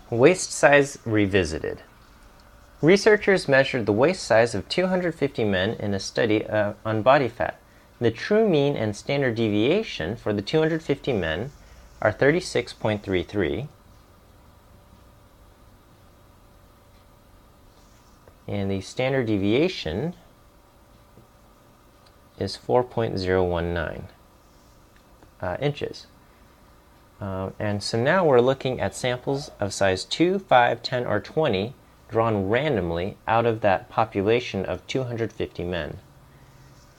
Waist size revisited. Researchers measured the waist size of 250 men in a study on body fat. The true mean and standard deviation for the 250 men are 36.33, and the standard deviation is 4.019 inches. And so now we're looking at samples of size 2, 5, 10, or 20 drawn randomly out of that population of 250 men.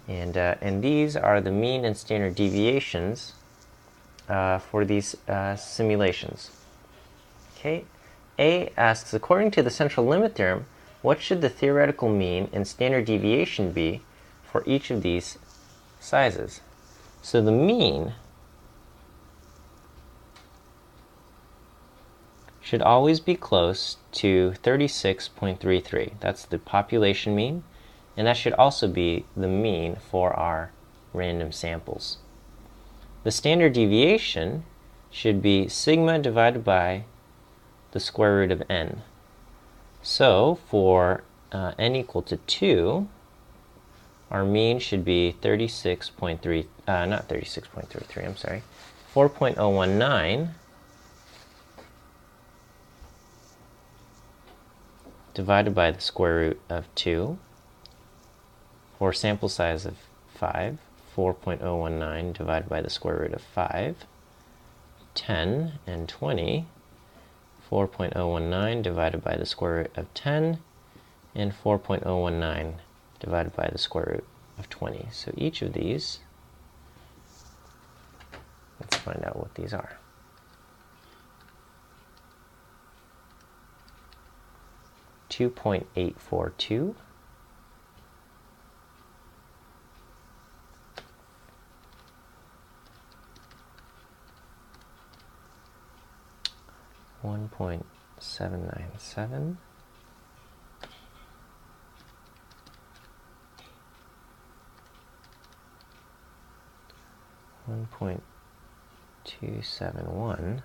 And these are the mean and standard deviations for these simulations. Okay. A asks, according to the central limit theorem, what should the theoretical mean and standard deviation be for each of these sizes? So the mean should always be close to 36.33. That's the population mean, and that should also be the mean for our random samples. The standard deviation should be sigma divided by the square root of n. So for n equal to 2, our mean should be 4.019 divided by the square root of 2. For sample size of 5, 4.019 divided by the square root of 5. 10 and 20, 4.019 divided by the square root of 10, and 4.019 divided by the square root of 20. So each of these, let's find out what these are. 2.842, 1.797, 1.271,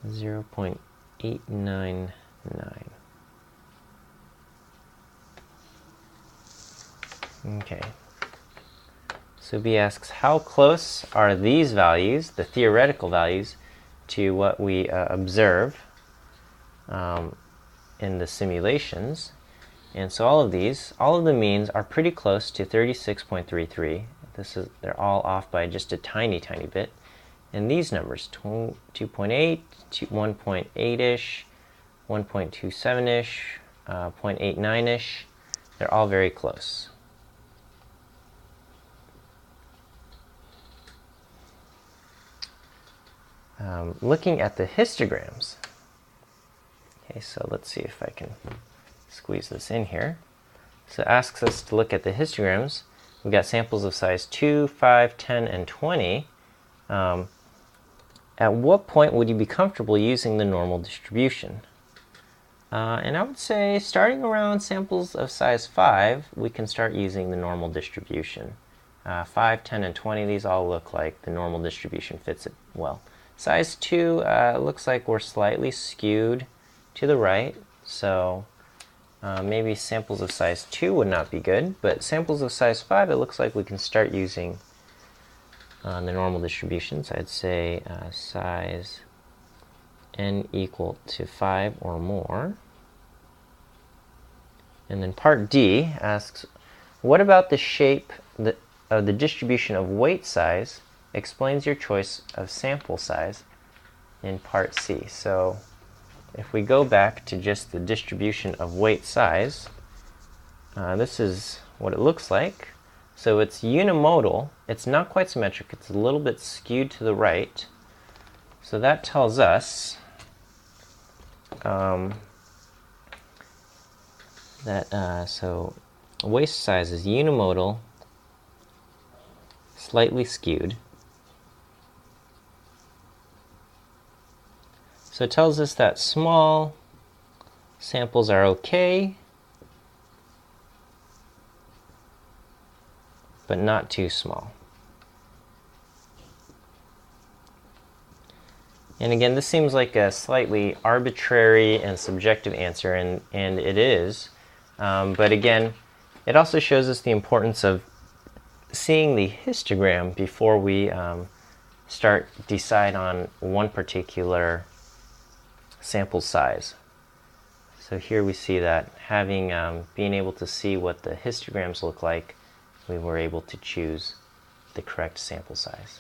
0.899. Okay. So B asks, how close are these values, the theoretical values, to what we observe in the simulations? And so all of the means are pretty close to 36.33. They're all off by just a tiny, tiny bit. And these numbers, 2.8, 1.8-ish, 1.27-ish, 0.89-ish, they're all very close. Looking at the histograms. Okay, so let's see if I can squeeze this in here. So it asks us to look at the histograms. We've got samples of size 2, 5, 10, and 20. At what point would you be comfortable using the normal distribution? And I would say starting around samples of size 5, we can start using the normal distribution. 5, 10, and 20, these all look like the normal distribution fits it well. Size 2 looks like we're slightly skewed to the right, so maybe samples of size 2 would not be good, but samples of size 5, it looks like we can start using the normal distributions. I'd say size n equal to 5 or more. And then part D asks, what about the shape of the distribution of weight size explains your choice of sample size in part C? So if we go back to just the distribution of weight size, this is what it looks like. So it's unimodal. It's not quite symmetric. It's a little bit skewed to the right. So that tells us so waist size is unimodal, slightly skewed. So it tells us that small samples are okay, but not too small. And again, this seems like a slightly arbitrary and subjective answer, and it is. But again, it also shows us the importance of seeing the histogram before we decide on one particular sample size. So here we see that being able to see what the histograms look like, we were able to choose the correct sample size.